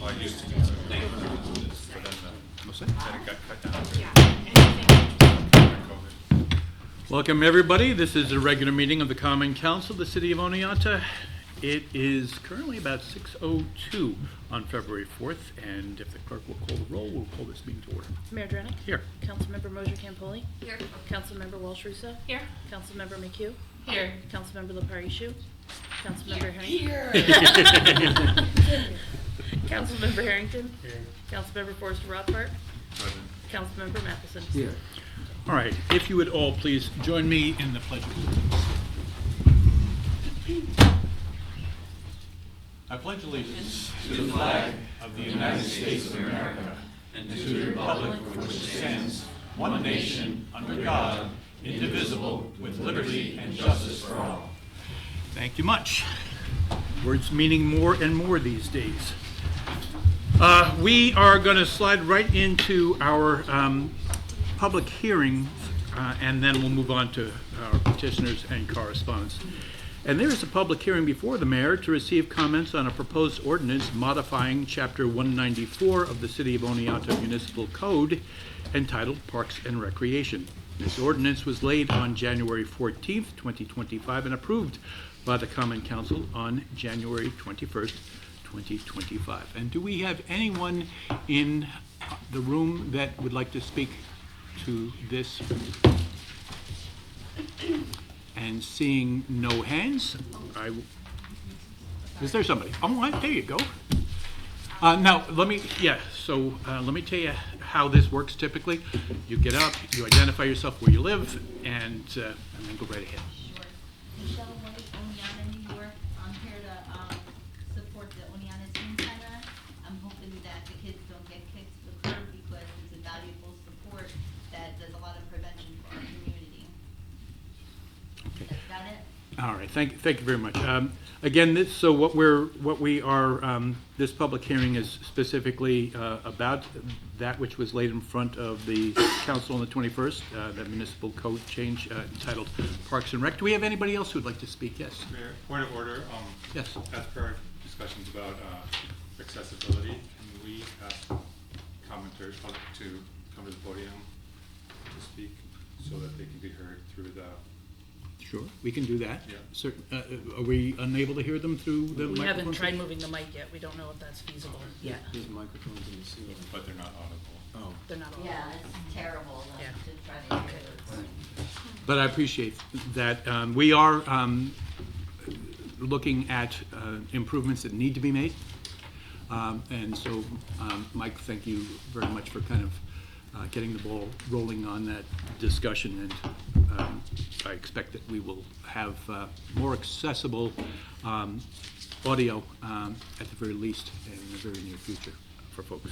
Well, I used to do so. But then it got cut down. COVID. Welcome, everybody. This is a regular meeting of the Common Council of the City of Oneonta. It is currently about 6:02 on February 4th, and if the clerk will call the roll, we'll call this meeting to order. Mayor Drenick? Here. Councilmember Mosier Campoli? Here. Councilmember Walsh Russo? Here. Councilmember McHugh? Here. Councilmember LaParishu? Councilmember Harrington? Here. Councilmember Harrington? Councilmember Forrester Rothbart? Present. Councilmember Matheson? Here. All right, if you would all please join me in the Pledge of Allegiance. I pledge allegiance to the flag of the United States of America and to the republic for which it stands, one nation, under God, indivisible, with liberty and justice for all. Thank you much. Words meaning more and more these days. We are going to slide right into our public hearings, and then we'll move on to our petitioners and correspondence. And there is a public hearing before the mayor to receive comments on a proposed ordinance modifying Chapter 194 of the City of Oneonta Municipal Code entitled Parks and Recreation. This ordinance was laid on January 14th, 2025, and approved by the Common Council on January 21st, 2025. And do we have anyone in the room that would like to speak to this? And seeing no hands, is there somebody? Oh, there you go. Now, let me tell you how this works typically. You get up, you identify yourself where you live, and then go right ahead. Sure. Michelle White, Oneonta, New York. I'm here to support the Oneonta Teen Center. I'm hoping that the kids don't get kicked to the curb because it's a valuable support that does a lot of prevention for our community. Okay. That's about it. All right, thank you very much. Again, this public hearing is specifically about that which was laid in front of the council on the 21st, the municipal code change entitled Parks and Rec. Do we have anybody else who would like to speak? Yes. Mayor, point of order. Yes. As per our discussions about accessibility, can we ask commenters to come to the podium to speak so that they can be heard through the... Sure, we can do that. Yeah. Are we unable to hear them through the We microphone? haven't tried moving the mic yet. We don't know if that's feasible yet. There's microphones in the ceiling. But they're not audible. Oh. They're not all. Yeah, it's terrible Yeah. to try to hear it. But I appreciate that. We are looking at improvements that need to be made. And so, Mike, thank you very much for kind of getting the ball rolling on that discussion. And I expect that we will have more accessible audio at the very least in the very near future for folks.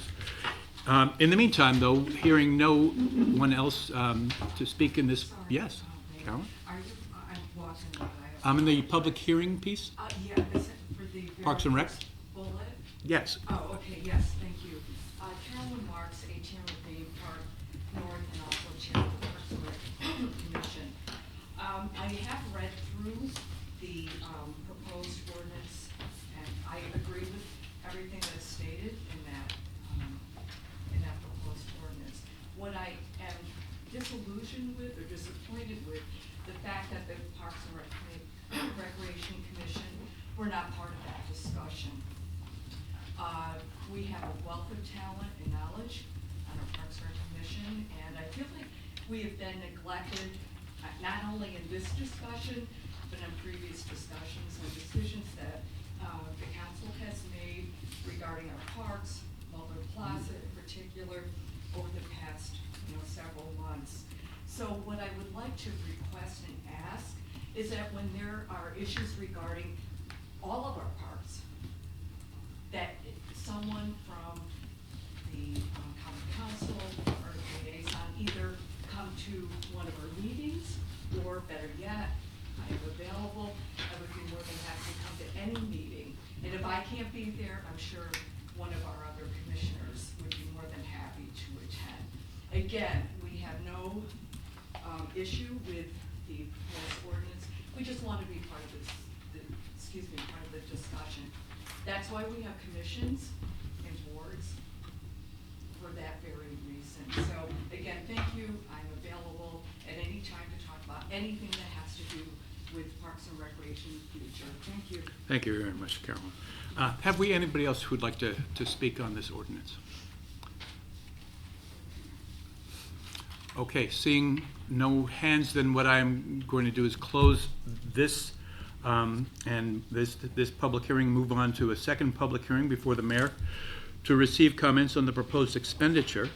In the meantime, though, hearing no one else to speak in this, yes, Carolyn? Are you, I'm watching. I'm in the public hearing piece, Yeah, is it for the. Parks and Rec? Bullet? Yes. Oh, okay, yes, thank you. Carolyn Marks, chair of the Park North and also chair of the Parks and Rec Commission. I have read through the proposed ordinance, and I agree with everything that's stated in that proposed ordinance. What I am disillusioned with or disappointed with, the fact that the Parks and Recreation Commission were not part of that discussion. We have a wealth of talent and knowledge on our Parks and Rec Commission, and I feel like we have been neglected, not only in this discussion, but in previous discussions and decisions that the council has made regarding our parks, Mulder Plaza in particular, over the past several months. So what I would like to request and ask is that when there are issues regarding all of our parks, that someone from the common council or liaison either come to one of our meetings, or better yet, I am available. I would be more than happy to come to any meeting. And if I can't be there, I'm sure one of our other commissioners would be more than happy to attend. Again, we have no issue with the proposed ordinance. We just want to be part of this, part of the discussion. That's why we have commissions and anything that has to do with Parks and Recreation in the future. Thank you. Thank you very much, Carolyn. Have we anybody else who would like to speak on this ordinance? Okay, seeing no hands, then what I'm going to do is close this and this public hearing, move on to a second public hearing before the mayor to receive comments on the proposed expenditure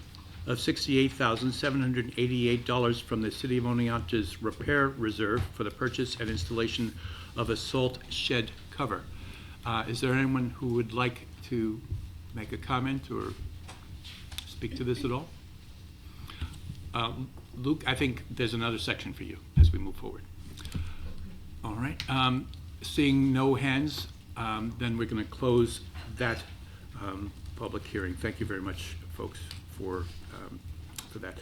of $68,788 from the City of Oneonta's repair reserve for the purchase and installation of a salt shed cover. Is there anyone who would like to make a comment or speak to this at all? Luke, I think there's another section for you as we move forward. All right. Seeing no hands, then we're going to close that public hearing. Thank you very much, folks, for that.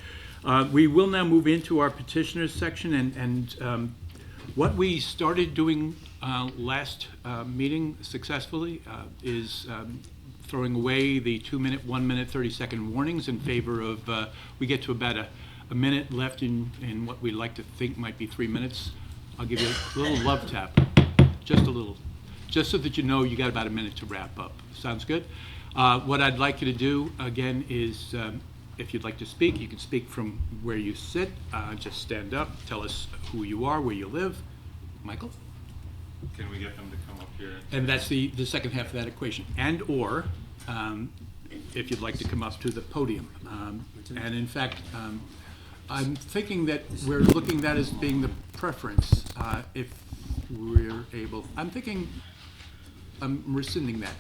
We will now move into our petitioners section, and what we started doing last meeting successfully is throwing away the 2-minute, 1-minute, 30-second warnings in favor of, we get to about a minute left in what we like to think might be 3 minutes. I'll give you a little love tap, just a little, just so that you know you got about a minute to wrap up. Sounds good? What I'd like you to do, again, is if you'd like to speak, you can speak from where you sit. Just stand up, tell us who you are, where you live. Michael? Can we get them to come up here? And that's the second half of that equation. And or, if you'd like to come up to the podium. And in fact, I'm thinking that we're looking at that as being the preference, if we're able. I'm thinking, I'm rescinding that.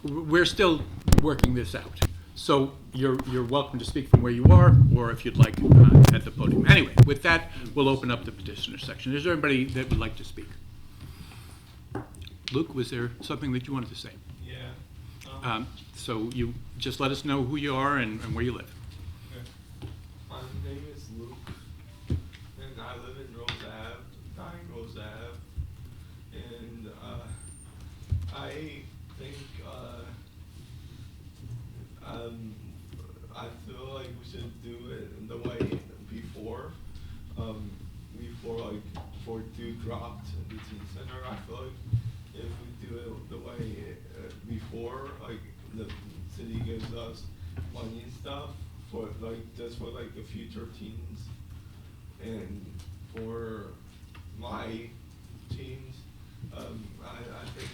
We're still working this out. So you're welcome to speak from where you are, or if you'd like, at the podium. Anyway, with that, we'll open up the petitioner section. Is there anybody that would like to speak? Luke, was there something that you wanted to say? Yeah. So you just let us know who you are and where you live. Okay. My name is Luke, and I live in Rose Ave, 9 Rose Ave, and I think I feel like we should do it in the way before, before Duke dropped in the teen center. I feel like if we do it the way before, like the city gives us money and stuff for like just for like the future teens, and for my teens, I think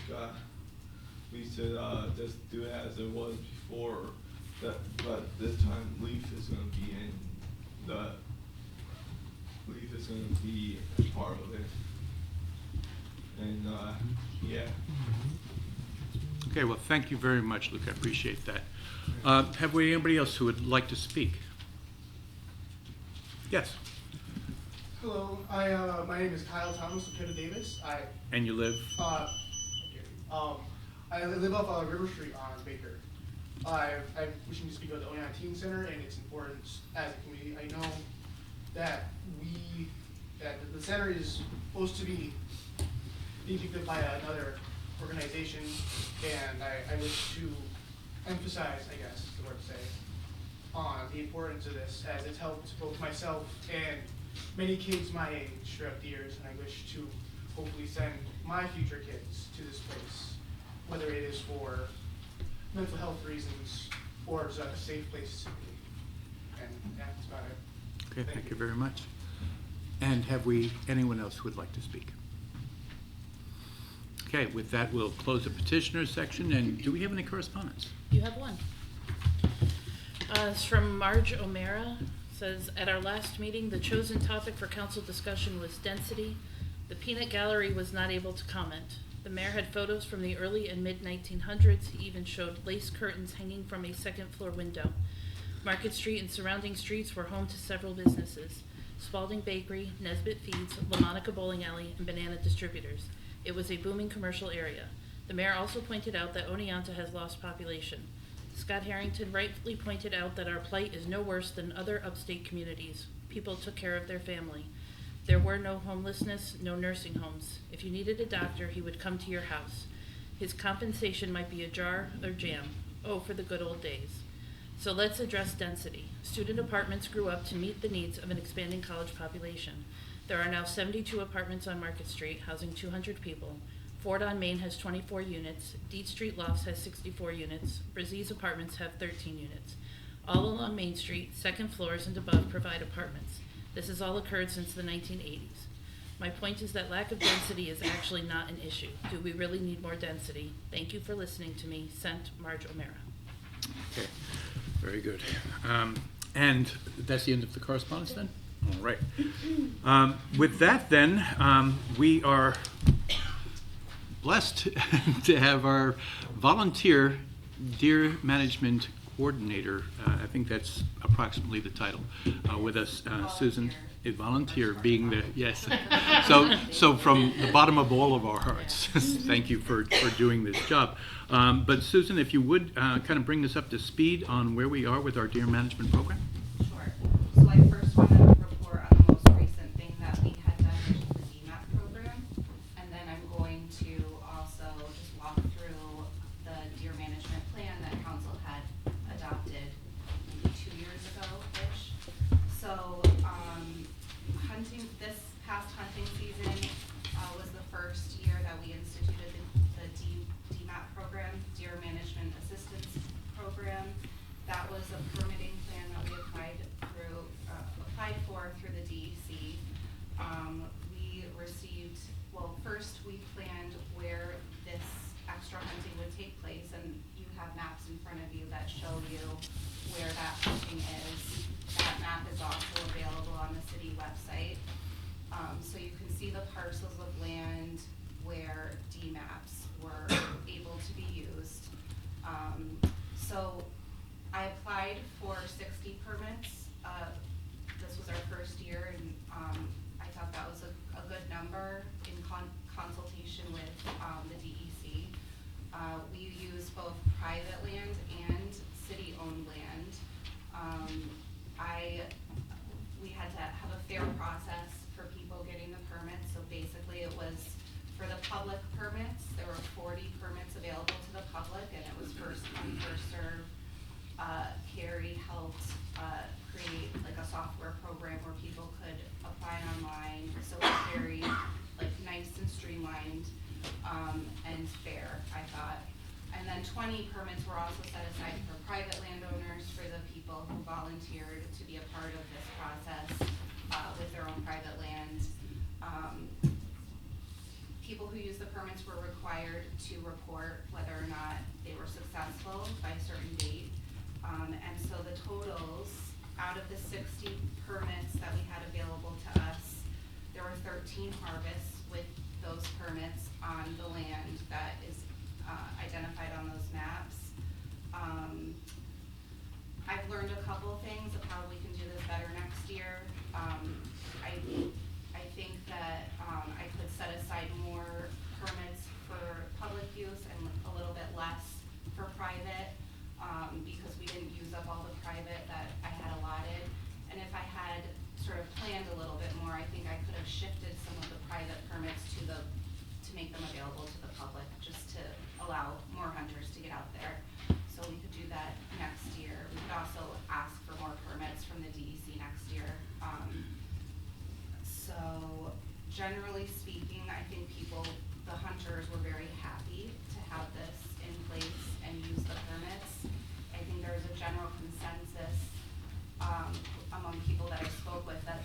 we should just do it as it was before. But this time, Leaf is going to be part of it, and yeah. Okay, well, thank you very much, Luke. I appreciate that. Have we anybody else who would like to speak? Yes. Hello, my name is Kyle Thomas Lupita Davis. And you live? I live off River Street on Baker. I'm wishing to speak about the Oneonta Teen Center and its importance as a community. I know that the center is supposed to be being picked up by another organization, and I wish to emphasize, I guess is the word to say, on the importance of this, as it's helped both myself and many kids my age throughout the years, and I wish to hopefully send my future kids to this place, whether it is for mental health reasons or as a safe place to be. And that's about it. Okay, thank you very much. And have we anyone else who would like to speak? Okay, with that, we'll close the petitioner section. And do we have any correspondence? You have one. It's from Marge O'Mara. Says, at our last meeting, the chosen topic for council discussion was density. The peanut gallery was not able to comment. The mayor had photos from the early and mid-1900s. He even showed lace curtains hanging from a second-floor window. Market Street and surrounding streets were home to several businesses: Spalding Bakery, Nesbitt Feeds, La Monica Bowling Alley, and Banana Distributors. It was a booming commercial area. The mayor also pointed out that Oneonta has lost population. Scott Harrington rightly pointed out that our plight is no worse than other upstate communities. People took care of their family. There were no homelessness, no nursing homes. If you needed a doctor, he would come to your house. His compensation might be a jar or jam. Oh, for the good old days. So let's address density. Student apartments grew up to meet the needs of an expanding college population. There are now 72 apartments on Market Street, housing 200 people. Ford on Main has 24 units, Deed Street Lofts has 64 units, Brazils Apartments have 13 units. All along Main Street, second floors and above provide apartments. This has all occurred since the 1980s. My point is that lack of density is actually not an issue. Do we really need more density? Thank you for listening to me. Sent, Marge O'Mara. Okay, very good. And that's the end of the correspondence then? All right. With that then, we are blessed to have our volunteer deer management coordinator, I think that's approximately the title, with us, Susan. A volunteer being the, yes. So from the bottom of all of our hearts, thank you for doing this job. But Susan, if you would kind of bring us up to speed on where we are with our deer management program. Sure. So I first want to report on the most recent thing that we had done, which is the DMAP program. And then I'm going to also just walk through the deer management plan that council had adopted maybe 2 years ago-ish. So hunting, this past hunting season was the first year that we instituted the DMAP program, Deer Management Assistance Program. That was a permitting plan that we applied for through the DEC. We received, well, first we planned where this extra hunting would take place, and you have maps in front of you that show you where that hunting is. That map is also available on the city website. So you can see the parcels of land where DMAPs were able to be used. So I applied for 60 permits. This was our first year, and I thought that was a good number in consultation with the DEC. We use both private land and city-owned land. We had to have a fair process for people getting the permits. So basically it was for the public permits, there were 40 permits available to the public, and it was first come, first serve. Carrie helped create like a software program where people could apply online. So it was very like nice and streamlined and fair, I thought. And then 20 permits were also set aside for private landowners, for the people who volunteered to be a part of this process with their own private land. People who used the permits were required to report whether or not they were successful by a certain date. And so the totals, out of the 60 permits that we had available to us, there were 13 harvests with those permits on the land that is identified on those maps. I've learned a couple things of how we can do this better next year. I think that I could set aside more permits for public use and a little bit less for private, because we didn't use up all the private that I had allotted. And if I had sort of planned a little bit more, I think I could have shifted some of the private permits to make them available to the public, just to allow more hunters to get out there. So we could do that next year. We could also ask for more permits from the DEC next year. So generally speaking, I think the hunters were very happy to have this in place and use the permits. I think there's a general consensus among people that I spoke with that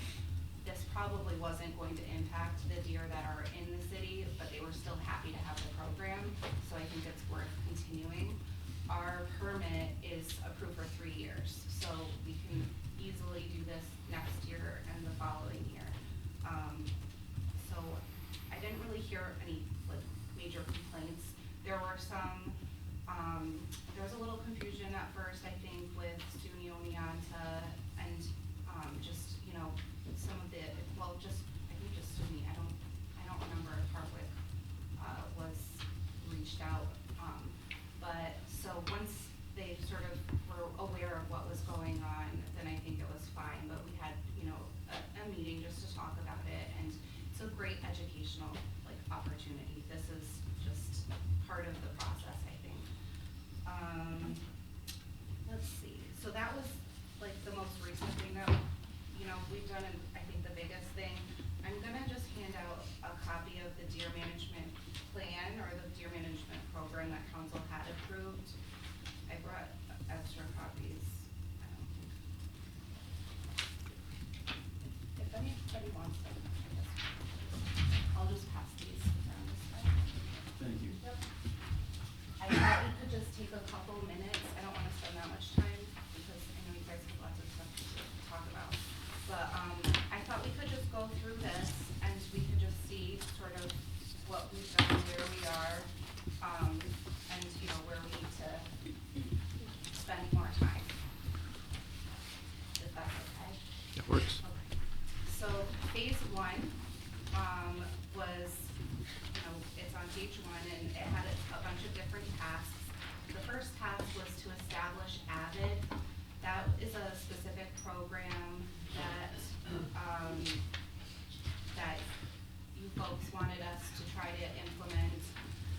this probably wasn't going to impact the deer that are in the city, but they were still happy to have the program, so I think it's worth continuing. Our permit is approved for 3 years, so we can easily do this next year and the following year. So I didn't really hear any like major complaints. There were some, there was a little confusion at first, I think, with SUNY Oneonta and just, you know, some of the, well, just, I think just SUNY, I don't remember if Hardwick was reached out. But so once they sort of were aware of what was going on, then I think it was fine. But we had, you know, a meeting just to talk about it, and it's a great educational like opportunity. This is just part of the process, I think. Let's see. So that was like the most recent thing that, you know, we've done, and I think the biggest thing. I'm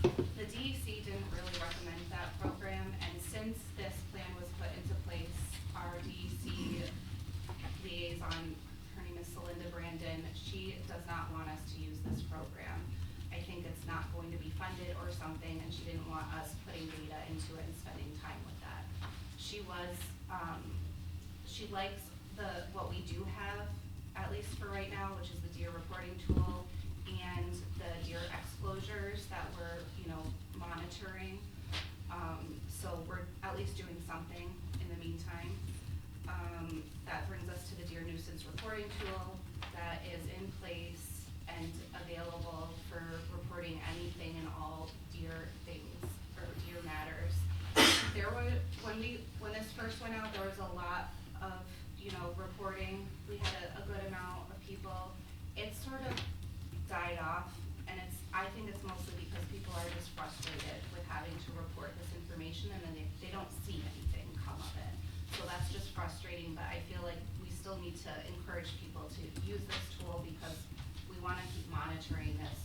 The DEC didn't really recommend that program, and since this plan was put into place, our DEC liaison, her name is Celinda Brandon, she does not want us to use this program. I think it's not going to be funded or something, and she didn't want us putting data into it and spending time with that. She was, she likes what we do have, at least for right now, which is the deer reporting tool and the deer exclosures that we're, monitoring. So we're at least doing something in the meantime. That brings us to the deer nuisance reporting tool that is in place and available for reporting anything and all deer things or deer matters. When this first went out, there was a lot of, reporting. We had a good amount of people. It sort of died off, and I think it's mostly because people are just frustrated with having to report this information, and then they don't see anything come of it. So that's just frustrating, but I feel like we still need to encourage people to use this tool because we want to keep monitoring this,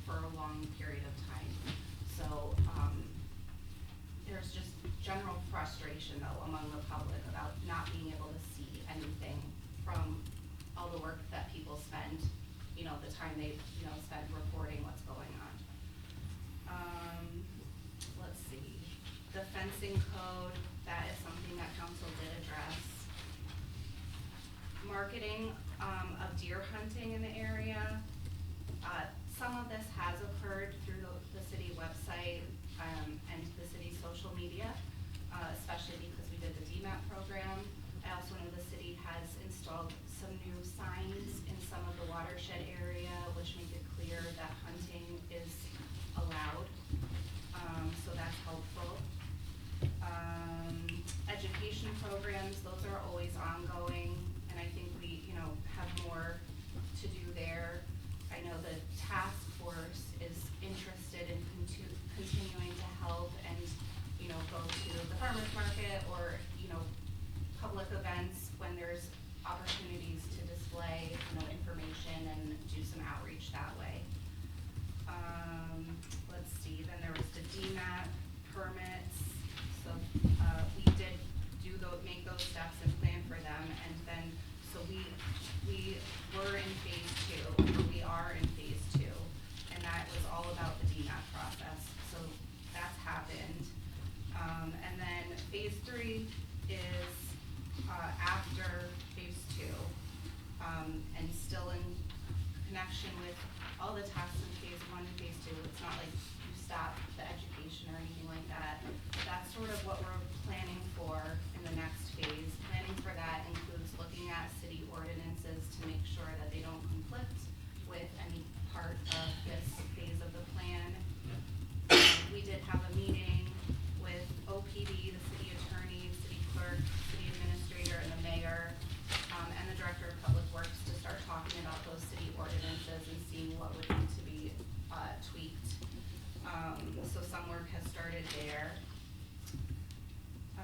for a long period of time. So there's just general frustration though among the public about not being able to see anything from all the work that people spend, the time they, spend reporting what's going on. Let's see, the fencing code, that is something that council did address. Marketing of deer hunting in the area. Some of this has occurred through the city website and the city's social media, especially because we did the DMAP program. I also know the city has installed some new signs in some of the watershed area, which make it clear that hunting is allowed. So that's helpful. Education programs, those are always ongoing, and I think we, have more to do there. I know the task force is interested in continuing to help and, go to the farmer's market or, public events when there's opportunities to display, information and do some outreach that way. Let's see, then there was the DMAT permits. So we did make those steps and plan for them, and then so we were in phase 2, or we are in phase 2, and that was all about the DMAT process. So that's happened, and then phase 3 is after phase 2, and still in connection with all the tasks in phase 1 and phase 2. It's not like you stop the education or anything like that. That's sort of what we're planning for in the next phase. Planning for that includes looking at city ordinances to make sure that they don't conflict with any part of this phase of the plan. We did have a meeting with OPD, the city attorney, city clerk, city administrator, and the mayor, and the director of public works to start talking about those city ordinances and seeing what would need to be tweaked. So some work has started there. I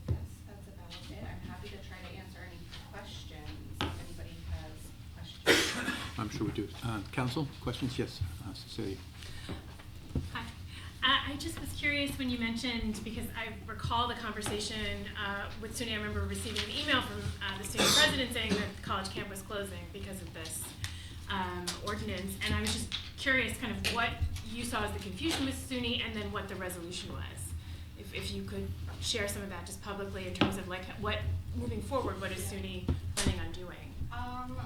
guess that's about it. I'm happy to try to answer any questions if anybody has questions. I'm sure we do. Council, questions? Yes, Cecilia. Hi. I just was curious when you mentioned, because I recall the conversation with SUNY. I remember receiving an email from the SUNY president saying that the college camp was closing because of this ordinance, and I was just curious kind of what you saw as the confusion with SUNY and then what the resolution was. If you could share some of that just publicly in terms of like what, moving forward, what is SUNY planning on doing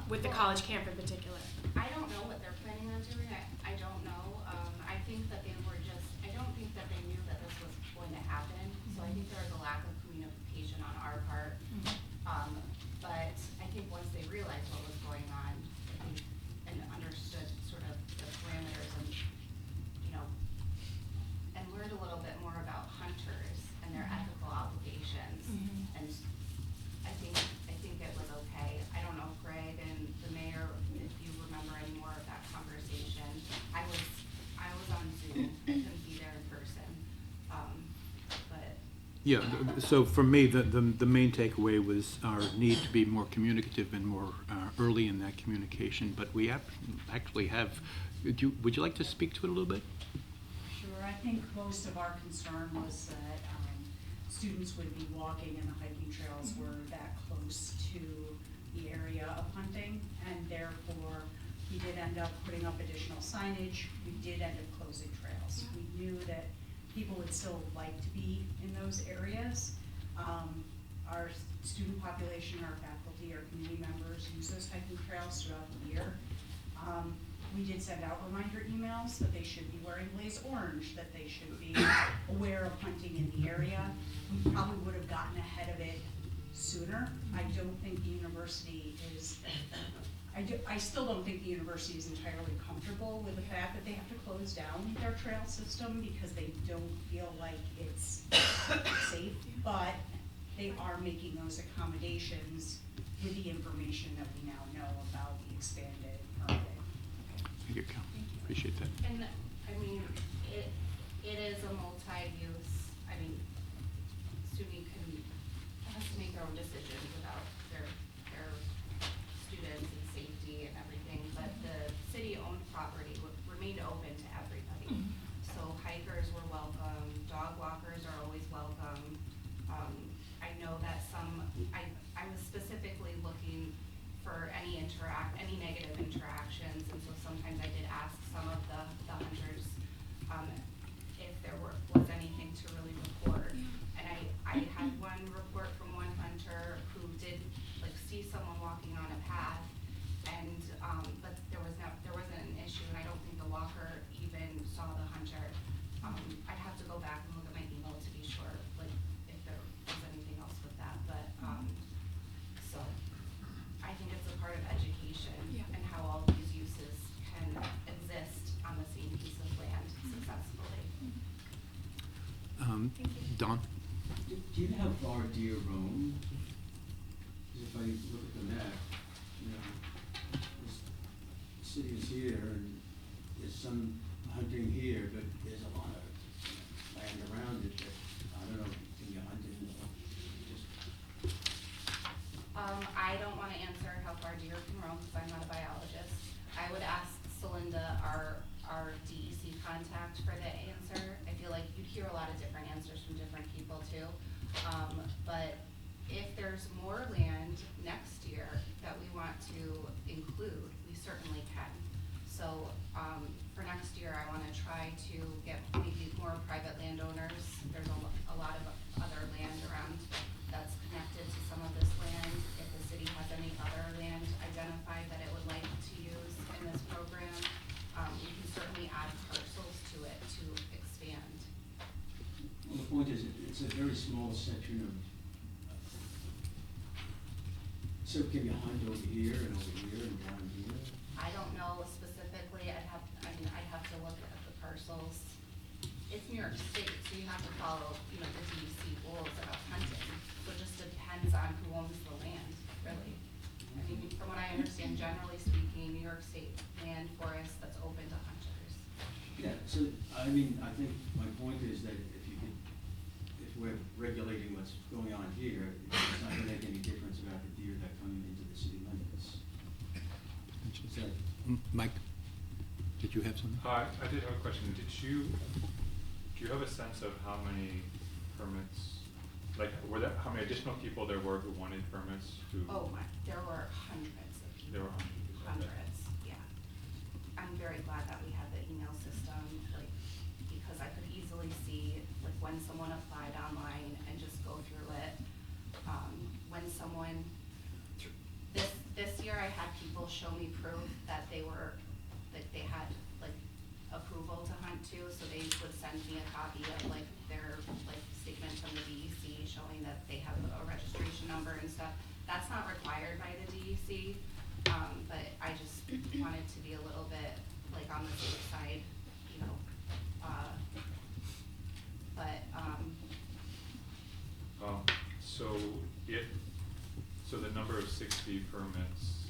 with the college camp in particular? I don't know what they're planning on doing. I don't know. I think that they were just, I don't think that they knew that this was going to happen. So I think there was a lack of communication on our part. But I think once they realized what was going on, and understood sort of the parameters and, and learned a little bit more about hunters and their ethical obligations. And I think it was okay. I don't know if Greg and the mayor, if you remember any more of that conversation. Yeah, so for me, the main takeaway was our need to be more communicative and more early in that communication, but we actually have, would you like to speak to it a little bit? Sure, I think most of our concern was that students would be walking and the hiking trails were that close to the area of hunting, and therefore we did end up putting up additional signage. We did end up closing trails. We knew that people would still like to be in those areas. Our student population, our faculty, our community members use those hiking trails throughout the year. We did send out reminder emails that they should be wearing Blaze Orange, that they should be aware of hunting in the area. We probably would have gotten ahead of it sooner. I don't think the university is, I still don't think the university is entirely comfortable with the fact that they have to close down their trail system because they don't feel like it's safe, but they are making those accommodations with the information that we now know about the expanded permitting. Thank you, Cal. Appreciate that. And, I mean, it is a multi-use, I mean, student has to make their own decisions about their students and safety and everything, but the city-owned property remained open to everybody. So hikers were welcome, dog walkers are always welcome. I know that I was specifically looking for any negative interactions, and so sometimes I did ask some of the hunters if there was anything to really report. And I had one report from one hunter who did see someone walking on a path, and but there wasn't an issue, and I don't think the walker even saw the hunter. I'd have to go back and look at my email to be sure if there was anything else with that, but so I think it's a part of education and how all these uses can exist on the same piece of land successfully. Don? Do you have bar deer roam? Because if I look at the map, this city is here and there's some hunting here, but there's a lot of land around it that, I don't know, can you hunt in? I don't want to answer how far deer can roam because I'm not a biologist. I would ask Celinda, our DEC contact, for the answer. I feel like you'd hear a lot of different answers from different people too. But if there's more land next year that we want to include, we certainly can. So for next year, I want to try to get maybe more private landowners. There's a lot of other land around that's connected to some of this land. If the city has any other land identified that it would like to use in this program, we can certainly add parcels to it to expand. Well, the point is, it's a very small section of, so can you hunt over here and down here? I don't know specifically. I'd have to look at the parcels. It's New York State, so you have to follow, the DEC rules about hunting. So it just depends on who owns the land, really. I mean, from what I understand, generally speaking, New York State land forest that's open to hunters. Yeah, so, I mean, I think my point is that if we're regulating what's going on here, it's not gonna make any difference about the deer that come into the city limits. Is that, Mike, did you have something? I did have a question. Do you have a sense of how many permits, how many additional people there were who wanted permits? There were hundreds of people. There were Hundreds, yeah. I'm very glad that we had the email system, because I could easily see, when someone applied online and just go through it. When someone, this year I had people show me proof that they had approval to hunt too, so they would send me a copy of their statement from the DEC showing that they have a registration number and stuff. That's not required by the DEC, but I just wanted to be a little bit on the safe side, So the number of 60 permits,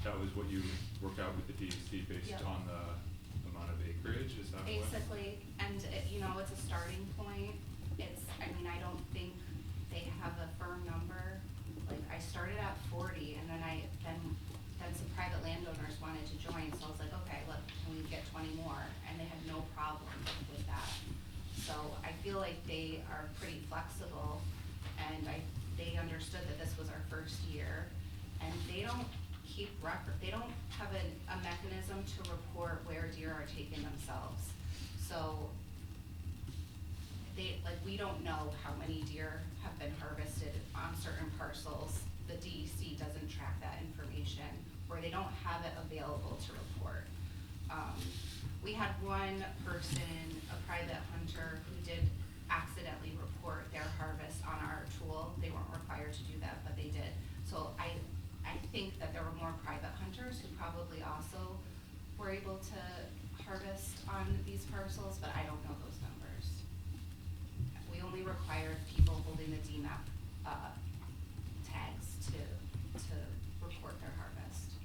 that was what you worked out with the DEC based Yep. on the amount of acreage, is that what? basically, and it's a starting point. I mean, I don't think they have a firm number. Like, I started at 40, and then then some private landowners wanted to join, so I was like, okay, look, can we get 20 more? And they had no problem with that. So I feel like they are pretty flexible, and they understood that this was our first year, and they don't keep record, they don't have a mechanism to report where deer are taking themselves. So we don't know how many deer have been harvested on certain parcels. The DEC doesn't track that information, or they don't have it available to report. We had one person, a private hunter, who did accidentally report their harvest on our tool. They weren't required to do that, but they did. So I think that there were more private hunters who probably also were able to harvest on these parcels, but I don't know those numbers. We only required people holding the DMAP tags to report their harvest.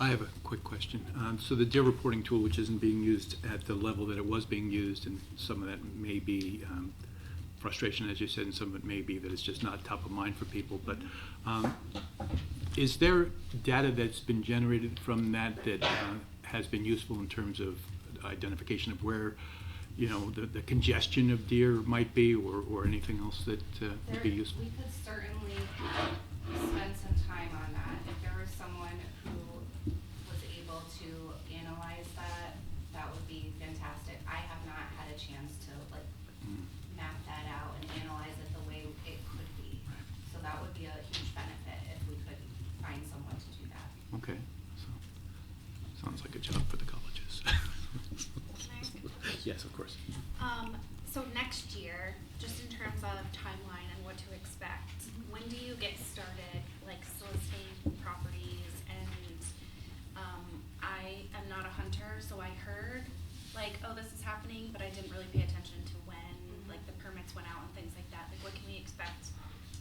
I have a quick question. So the deer reporting tool, which isn't being used at the level that it was being used, and some of that may be frustration, as you said, and some of it may be that it's just not top of mind for people, but is there data that's been generated from that has been useful in terms of identification of where, you know, the congestion of deer might be, or anything else that would be useful? We could certainly spend some time on that. If there was someone who was able to analyze that, that would be fantastic. I have not had a chance to map that out and analyze it the way it could be. So that would be a huge benefit if we could find someone to do that. Okay, so sounds like a job for the colleges. Yes, of course. So next year, just in terms of timeline and what to expect, when do you get started, like soliciting properties? And I am not a hunter, so I heard like, oh, this is happening, but I didn't really pay attention to when like the permits went out and things like that. Like, what can we expect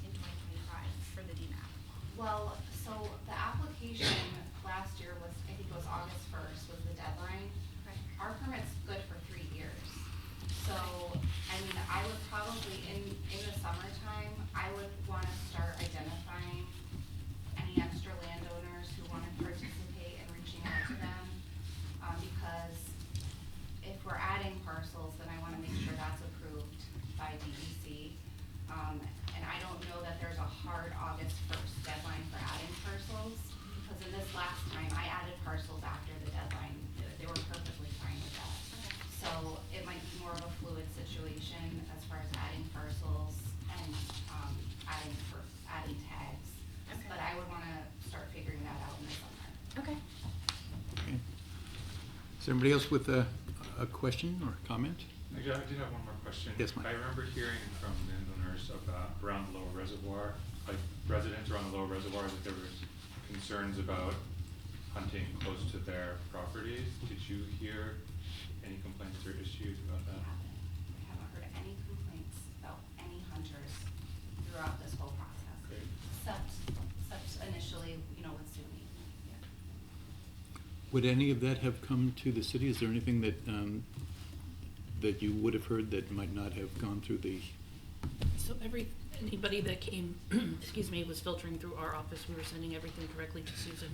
in 2025 for the DMAP? Well, so the application last year was, I think it was August 1st was the deadline. Right. Our permit's good for 3 years. So, I mean, I would probably, in the summertime, I would want to start identifying any extra landowners who want to participate and reaching out to them. Because if we're adding parcels, then I want to make sure that's approved by DEC. And I don't know that there's a hard August 1st deadline for adding parcels, because in this last time, I added parcels after the deadline. They were perfectly fine with that. So it might be more of a fluid situation as far as adding parcels and adding tags. Okay. But I would want to start figuring that out in the summer. Okay. Okay. Is there anybody else with a question or comment? I did have one more question. Yes, Mike. I remember hearing from landowners around the Lower Reservoir, like residents around the Lower Reservoir, that there were concerns about hunting close to their properties. Did you hear any complaints or issues about that? I haven't heard any complaints about any hunters throughout this whole process. Great. Except initially, with SUNY. Yeah. Would any of that have come to the city? Is there anything that that you would have heard that might not have gone through the? So anybody that came, excuse me, was filtering through our office. We were sending everything directly to Susan.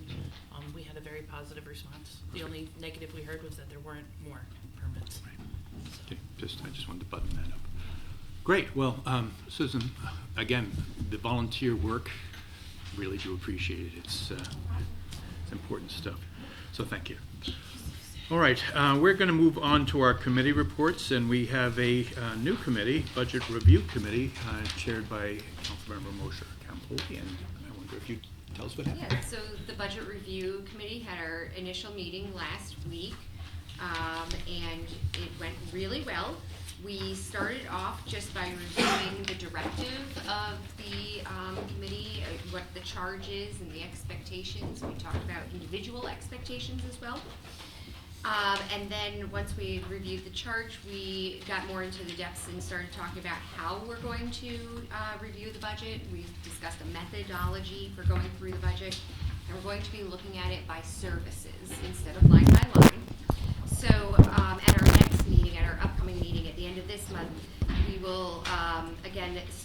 We had a very positive response. The only negative we heard was that there weren't more permits. Right. So. Okay, I just wanted to button that up. Great. Well, Susan, again, the volunteer work, really do appreciate it. It's important stuff. So thank you. All right, we're going to move on to our committee reports, and we have a new committee, Budget Review Committee, chaired by Councilmember Moshe Campbell. And I wonder if you'd tell us what happened. Yeah, so the Budget Review Committee had our initial meeting last week, and it went really well. We started off just by reviewing the directive of the committee, what the charge is and the expectations. We talked about individual expectations as well. And then once we reviewed the charge, we got more into the depths and started talking about how we're going to review the budget. We discussed a methodology for going through the budget, and we're going to be looking at it by services instead of line by line. So at our next meeting, at our upcoming meeting at the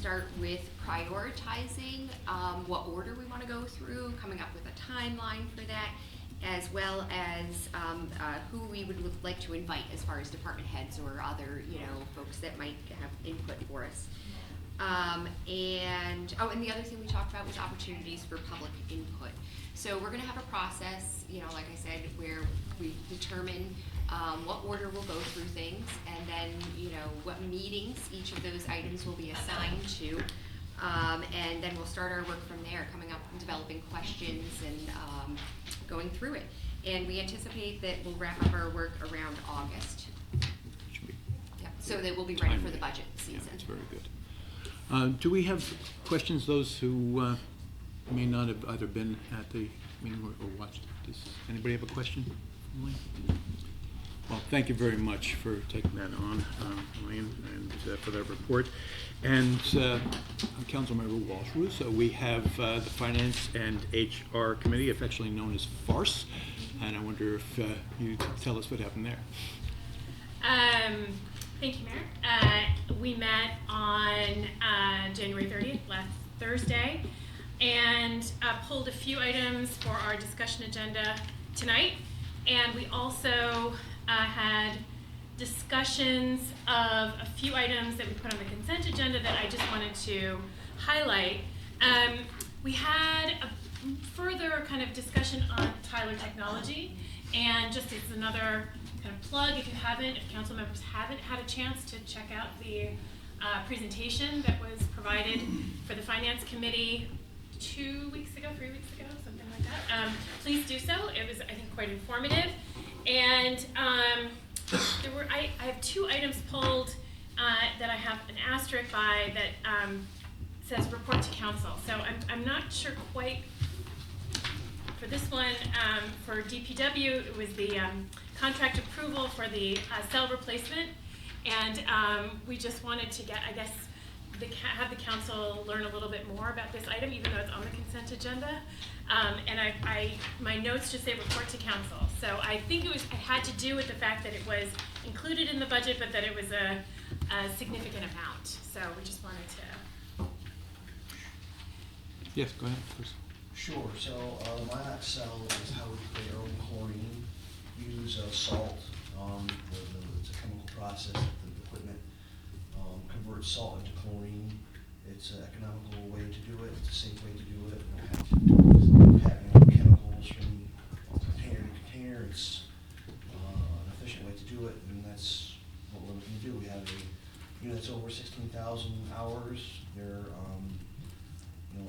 start with prioritizing what order we want to go through, coming up with a timeline for that, as well as who we would like to invite as far as department heads or other, folks that might have input for us. And the other thing we talked about was opportunities for public input. So we're gonna have a process, like I said, where we determine what order we'll go through things, and then, what meetings each of those items will be assigned to. And then we'll start our work from there, coming up and developing questions and going through it. And we anticipate that we'll wrap up our work around August. Yeah, so that we'll be ready for the budget season. Yeah, that's very good. Do we have questions, those who may not have either been at the meeting or watched? Does anybody have a question? Well, thank you very much for taking that on, Elaine, and for that report. And Councilmember Walsh Russo, we have the Finance and HR Committee, affectionately known as FARCE, and I wonder if you could tell us what happened there. Thank you, Mayor. We met on January 30th, last Thursday, and pulled a few items for our discussion agenda tonight. And we also had discussions of a few items that we put on the consent agenda that I just wanted to highlight. We had a further kind of discussion on Tyler Technology, and just as another kind of plug, if council members haven't had a chance to check out the presentation that was provided for the Finance Committee 3 weeks ago, something like that, please do so. It was, I think, quite informative. And I have 2 items pulled that I have an asterisk by that says report to council. So I'm not sure quite. For this one, for DPW, it was the contract approval for the cell replacement, and we just wanted to get, I guess, have the council learn a little bit more about this item, even though it's on the consent agenda. And my notes just say report to council. So I think it had to do with the fact that it was included in the budget, but that it was a significant amount. So we just wanted to. Yes, go ahead, please. Sure. So Lilac Cell is how we create our own chlorine. Use salt. It's a chemical process that the equipment converts salt into chlorine. It's an economical way to do it. It's a safe way to do it. We don't have to do having chemicals from container to container. It's an efficient way to do it, and that's what we're looking to do. We have a unit that's over 16,000 hours. They're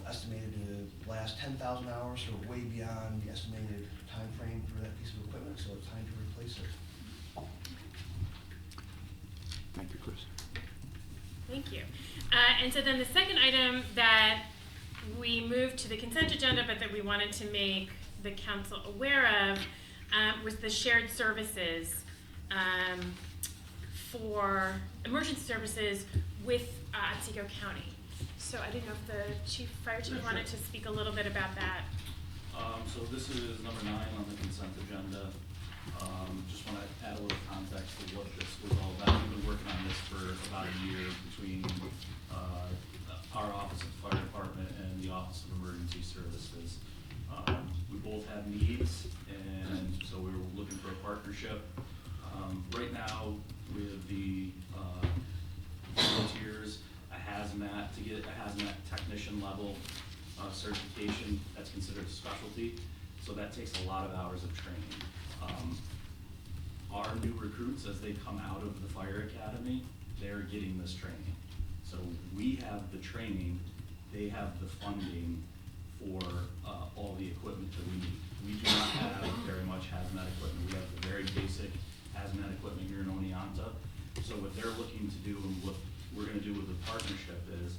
estimated to last 10,000 hours, so way beyond the estimated time frame for that piece of equipment, so it's time to replace it. Thank you, Chris. Thank you. And so then the second item that we moved to the consent agenda, but that we wanted to make the council aware of, was the shared services for emergency services with Otsego County. So I didn't know if the fire chief wanted to speak a little bit about that. So this is number 9 on the consent agenda. Just want to add a little context to what this was all about. We've been working on this for about a year between our office at the fire department and the Office of Emergency Services. We both have needs, and so we were looking for a partnership. Right now, with the volunteers, to get a hazmat technician level certification, that's considered a specialty, so that takes a lot of hours of training. Our new recruits, as they come out of the fire academy, they're getting this training. So we have the training, they have the funding for all the equipment that we need. We do not have very much hazmat equipment. We have the very basic hazmat equipment here in Oneonta. So what they're looking to do and what we're going to do with the partnership is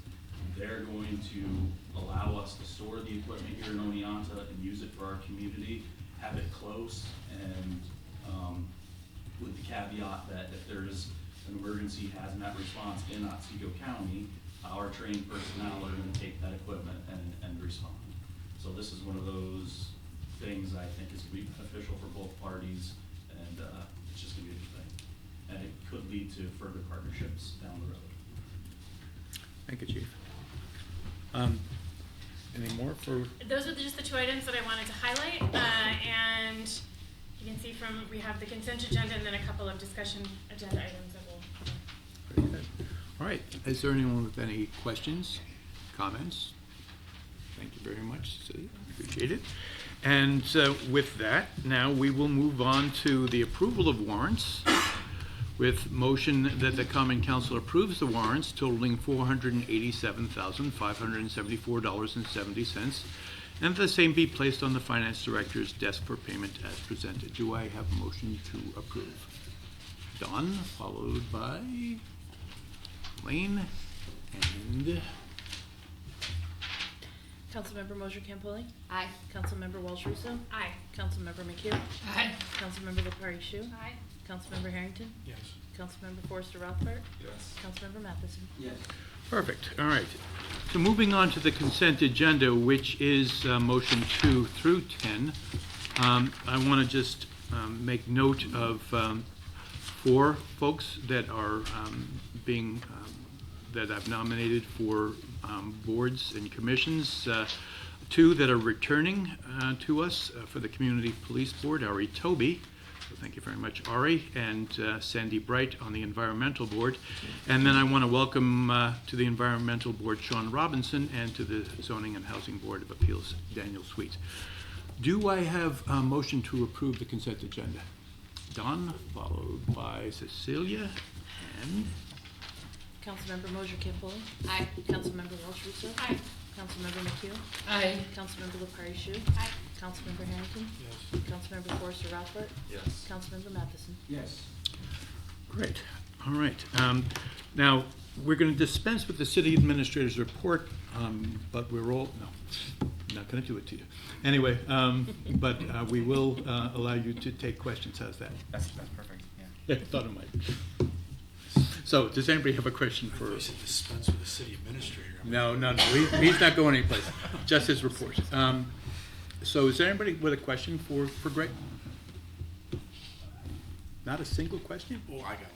they're going to allow us to store the equipment here in Oneonta and use it for our community, have it close, and with the caveat that if there is an emergency hazmat response in Otsego County, our trained personnel are going to take that equipment and respond. So this is one of those things I think is going to be beneficial for both parties, and it's just going to be a good thing. And it could lead to further partnerships down the road. Thank you, Chief. Any more for? Those are just the two items that I wanted to highlight, and you can see we have the consent agenda and then a couple of discussion agenda items that we'll cover. Very good. All right, is there anyone with any questions, comments? Thank you very much, Cecilia, appreciate it. And with that, now we will move on to the approval of warrants with motion that the Common Council approves the warrants totaling $487,574.70, and the same be placed on the Finance Director's desk for payment as presented. Do I have a motion to approve? Don, followed by Lane, and Councilmember Mosher Campoli? Aye. Councilmember Walsh Russo? Aye. Councilmember McHugh? Aye. Councilmember Lepari Shu? Aye. Councilmember Harrington? Yes. Councilmember Forrester Rothbart? Yes. Councilmember Matheson? Yes. perfect, all right. So moving on to the consent agenda, which is motion 2 through 10. I want to just make note of 4 folks that are that I've nominated for boards and commissions. 2 that are returning to us for the Community Police Board, Ari Toby. So thank you very much, Ari, and Sandy Bright on the Environmental Board. And then I want to welcome to the Environmental Board Sean Robinson, and to the Zoning and Housing Board of Appeals, Daniel Sweet. Do I have a motion to approve the consent agenda? Don, followed by Cecilia, and Councilmember Mosher Campoli? Aye. Councilmember Walsh Russo? Aye. Councilmember McHugh? Aye. Councilmember Lepari Shu? Aye. Councilmember Harrington? Yes. Councilmember Forrester Rothbart? Yes. Councilmember Matheson? Yes. great, all right. Now, we're going to dispense with the city administrator's report, but we're all, no, I'm not going to do it to you. Anyway, but we will allow you to take questions. How's that? That's perfect, yeah. Yeah, I thought it might. So, does anybody have a question for? I said dispense with the city administrator. No, he's not going anyplace, just his report. So is there anybody with a question for Greg? Not a single question? Oh, I got one.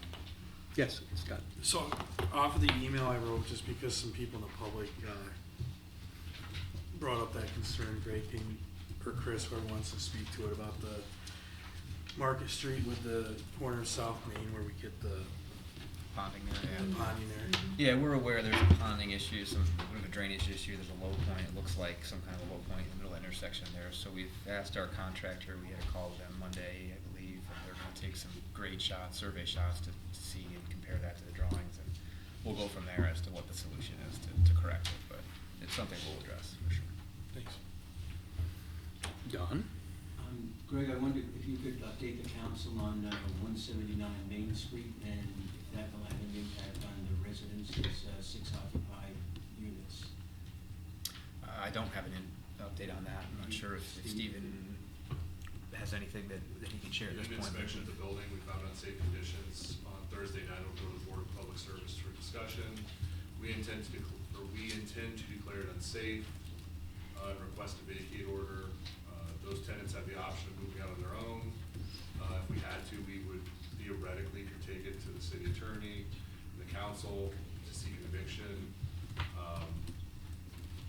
Yes, Scott. So, off of the email I wrote, just because some people in the public brought up that concern, Greg can, or Chris, whoever wants to speak to it, about the Market Street with the corner of South Main where we get the Ponding there, yeah. ponding there. Yeah, we're aware there's a ponding issue, some bit of a drainage issue, there's a low point, it looks like some kind of a low point in the middle of the intersection there. So we've asked our contractor, we had a call with them Monday, I believe, and they're gonna take some grade shots, survey shots to see and compare that to the drawings, and we'll go from there as to what the solution is to correct it, but it's something we'll address for sure. Thanks. Don? Greg, I wondered if you could update the council on 179 Main Street, and if that will have an impact on the residences, 6 occupied units. I don't have an update on that, I'm not sure if Stephen has anything that he can share at this We did an point. inspection of the building, we found unsafe conditions. On Thursday night, it'll go to the Board of Public Service for discussion. We intend to declare it unsafe, and request a vacate order. Those tenants have the option of moving out on their own. If we had to, we would theoretically could take it to the city attorney, the council to seek an eviction.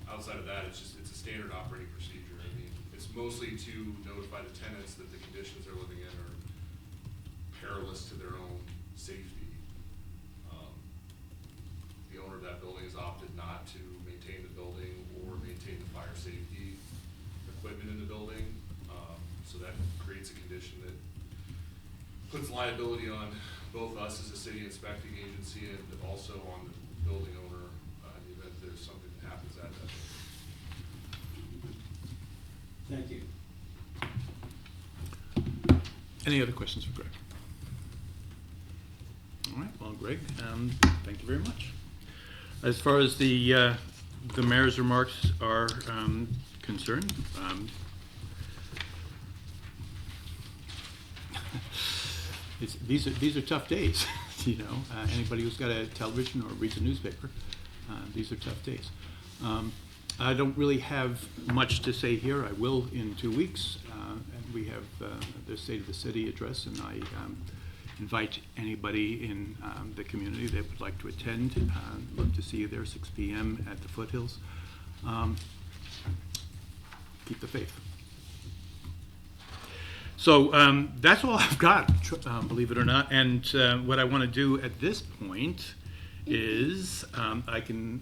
Outside of that, it's a standard operating procedure. I mean, it's mostly to notify the tenants that the conditions they're living in are perilous to their own safety. The owner of that building has opted not to maintain the building or maintain the fire safety equipment in the building. So that creates a condition that puts liability on both us as a city inspecting agency and also on the building owner in the event there's something that happens at that building. Thank you. Any other questions for Greg? All right, well, Greg, thank you very much. As far as the mayor's remarks are concerned, these are tough days, you know. Anybody who's got a television or reads a newspaper, these are tough days. I don't really have much to say here. I will in 2 weeks, and we have the State of the City address, and I invite anybody in the community that would like to attend. Love to see you there, 6 p.m. at the Foothills. Keep the faith. So that's all I've got, believe it or not. And what I want to do at this point is I can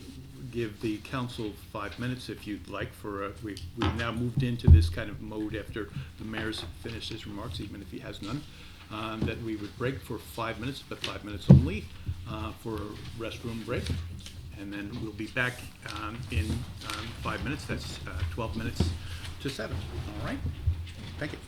give the council 5 minutes if you'd like for we've now moved into this kind of mode after the mayor's finished his remarks, even if he has none, that we would break for 5 minutes, but 5 minutes only for a restroom break. And then we'll be back in 5 minutes. That's 12 minutes to 7. All right? Thank you.